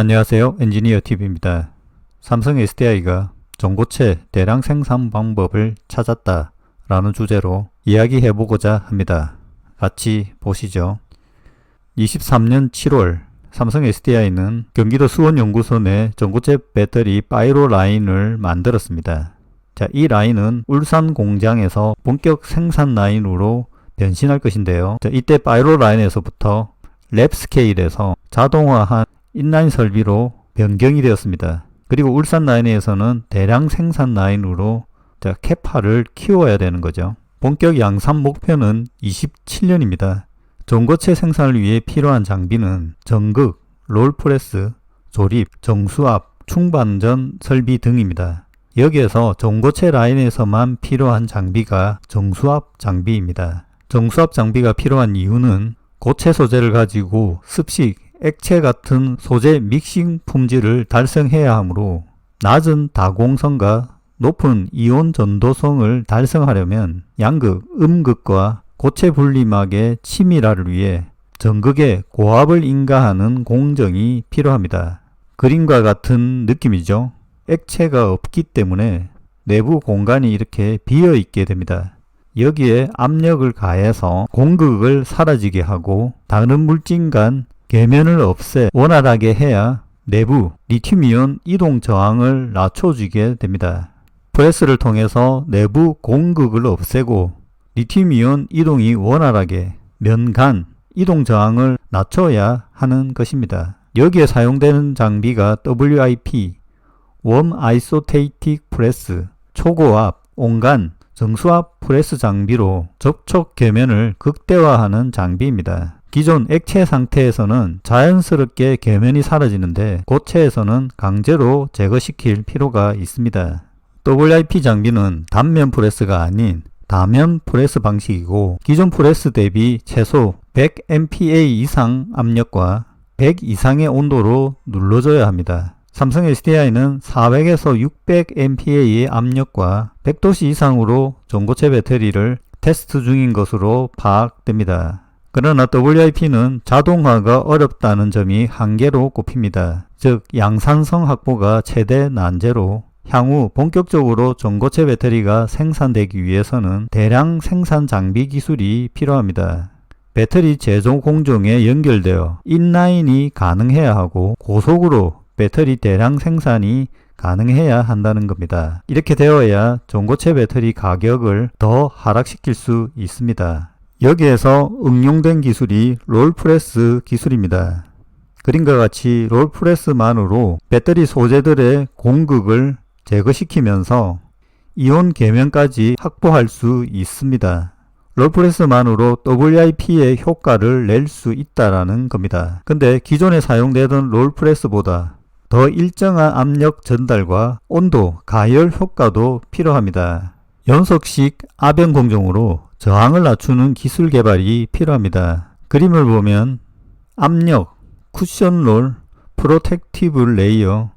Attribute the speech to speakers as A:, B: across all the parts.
A: 안녕하세요. 엔지니어TV입니다. 삼성 SDI가 전고체 대량 생산 방법을 찾았다 라는 주제로 이야기해보고자 합니다. 같이 보시죠. 23년 7월 삼성 SDI는 경기도 수원연구소 내 전고체 배터리 파이로 라인을 만들었습니다. 이 라인은 울산 공장에서 본격 생산 라인으로 변신할 것인데요. 이때 파이로 라인에서부터 랩 스케일에서 자동화한 인라인 설비로 변경이 되었습니다. 그리고 울산 라인에서는 대량 생산 라인으로 캐파를 키워야 되는 거죠. 본격 양산 목표는 27년입니다. 전고체 생산을 위해 필요한 장비는 전극, 롤프레스, 조립, 정수압, 충반전 설비 등입니다. 여기에서 전고체 라인에서만 필요한 장비가 정수압 장비입니다. 정수압 장비가 필요한 이유는 고체 소재를 가지고 습식, 액체 같은 소재 믹싱 품질을 달성해야 하므로 낮은 다공성과 높은 이온 전도성을 달성하려면 양극, 음극과 고체 분리막의 치밀화를 위해 전극에 고압을 인가하는 공정이 필요합니다. 그림과 같은 느낌이죠. 액체가 없기 때문에 내부 공간이 이렇게 비어 있게 됩니다. 여기에 압력을 가해서 공극을 사라지게 하고 다른 물질 간 계면을 없애 원활하게 해야 내부 리튬이온 이동 저항을 낮춰주게 됩니다. 프레스를 통해서 내부 공극을 없애고 리튬이온 이동이 원활하게 면간 이동 저항을 낮춰야 하는 것입니다. 여기에 사용되는 장비가 WIP, 웜 아이소테이틱 프레스, 초고압, 온간, 정수압 프레스 장비로 접촉 계면을 극대화하는 장비입니다. 기존 액체 상태에서는 자연스럽게 계면이 사라지는데 고체에서는 강제로 제거시킬 필요가 있습니다. WIP 장비는 단면 프레스가 아닌 다면 프레스 방식이고 기존 프레스 대비 최소 100MPa 이상 압력과 100 이상의 온도로 눌러줘야 합니다. 삼성 SDI는 400에서 600MPa의 압력과 100도씨 이상으로 전고체 배터리를 테스트 중인 것으로 파악됩니다. 그러나 WIP는 자동화가 어렵다는 점이 한계로 꼽힙니다. 즉 양산성 확보가 최대 난제로 향후 본격적으로 전고체 배터리가 생산되기 위해서는 대량 생산 장비 기술이 필요합니다. 배터리 제조 공정에 연결되어 인라인이 가능해야 하고 고속으로 배터리 대량 생산이 가능해야 한다는 겁니다. 이렇게 되어야 전고체 배터리 가격을 더 하락시킬 수 있습니다. 여기에서 응용된 기술이 롤프레스 기술입니다. 그림과 같이 롤프레스만으로 배터리 소재들의 공극을 제거시키면서 이온 계면까지 확보할 수 있습니다. 롤프레스만으로 WIP의 효과를 낼 수 있다라는 겁니다. 근데 기존에 사용되던 롤프레스보다 더 일정한 압력 전달과 온도, 가열 효과도 필요합니다. 연속식 압연 공정으로 저항을 낮추는 기술 개발이 필요합니다. 그림을 보면 압력, 쿠션 롤, 프로텍티브 레이어,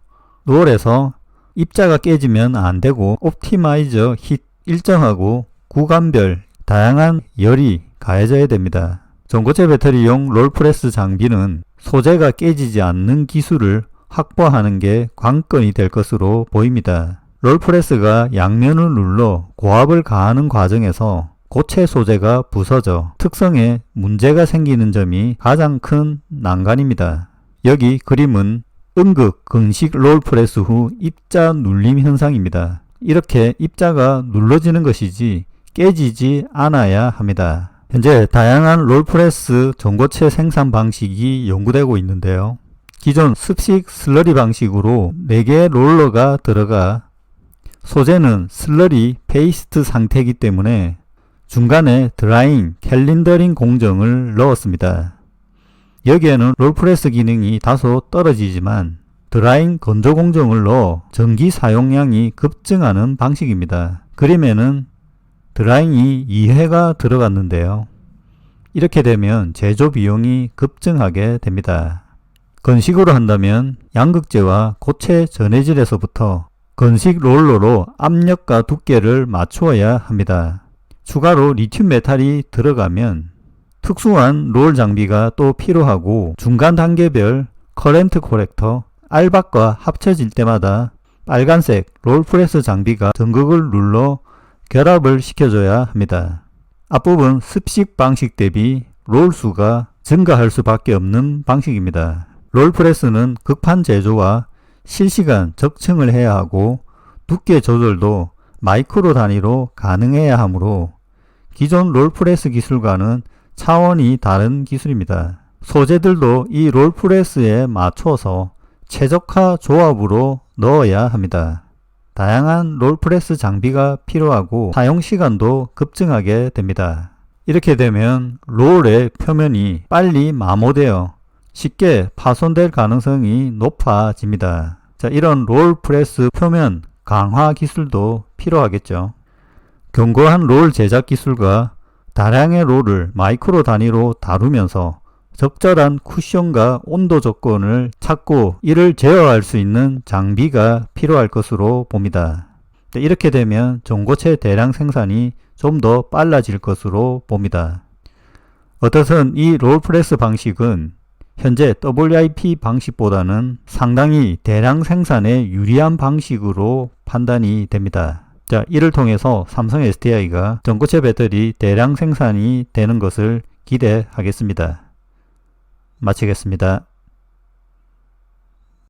A: 롤에서 입자가 깨지면 안되고 옵티마이저 힛 일정하고 구간별 다양한 열이 가해져야 됩니다. 전고체 배터리용 롤프레스 장비는 소재가 깨지지 않는 기술을 확보하는 게 관건이 될 것으로 보입니다. 롤프레스가 양면을 눌러 고압을 가하는 과정에서 고체 소재가 부서져 특성에 문제가 생기는 점이 가장 큰 난관입니다. 여기 그림은 음극 긍식 롤프레스 후 입자 눌림 현상입니다. 이렇게 입자가 눌러지는 것이지 깨지지 않아야 합니다. 현재 다양한 롤프레스 전고체 생산 방식이 연구되고 있는데요. 기존 습식 슬러리 방식으로 4개의 롤러가 들어가 소재는 슬러리 페이스트 상태이기 때문에 중간에 드라잉, 캘린더링 공정을 넣었습니다. 여기에는 롤프레스 기능이 다소 떨어지지만 드라잉 건조 공정을 넣어 전기 사용량이 급증하는 방식입니다. 그림에는 드라잉이 2회가 들어갔는데요. 이렇게 되면 제조 비용이 급증하게 됩니다. 건식으로 한다면 양극재와 고체 전해질에서부터 건식 롤러로 압력과 두께를 맞추어야 합니다. 추가로 리튬 메탈이 들어가면 특수한 롤 장비가 또 필요하고 중간 단계별 커렌트 코렉터, 알박과 합쳐질 때마다 빨간색 롤프레스 장비가 전극을 눌러 결합을 시켜줘야 합니다. 앞부분 습식 방식 대비 롤 수가 증가할 수밖에 없는 방식입니다. 롤프레스는 극판 제조와 실시간 적층을 해야 하고 두께 조절도 마이크로 단위로 가능해야 하므로 기존 롤프레스 기술과는 차원이 다른 기술입니다. 소재들도 이 롤프레스에 맞춰서 최적화 조합으로 넣어야 합니다. 다양한 롤프레스 장비가 필요하고 사용시간도 급증하게 됩니다. 이렇게 되면 롤의 표면이 빨리 마모되어 쉽게 파손될 가능성이 높아집니다. 자, 이런 롤프레스 표면 강화 기술도 필요하겠죠. 견고한 롤 제작 기술과 다량의 롤을 마이크로 단위로 다루면서 적절한 쿠션과 온도 조건을 찾고 이를 제어할 수 있는 장비가 필요할 것으로 봅니다. 이렇게 되면 전고체 대량 생산이 좀 더 빨라질 것으로 봅니다. 어떻든 이 롤프레스 방식은 현재 WIP 방식보다는 상당히 대량 생산에 유리한 방식으로 판단이 됩니다. 자, 이를 통해서 삼성 SDI가 전고체 배터리 대량 생산이 되는 것을 기대하겠습니다. 마치겠습니다.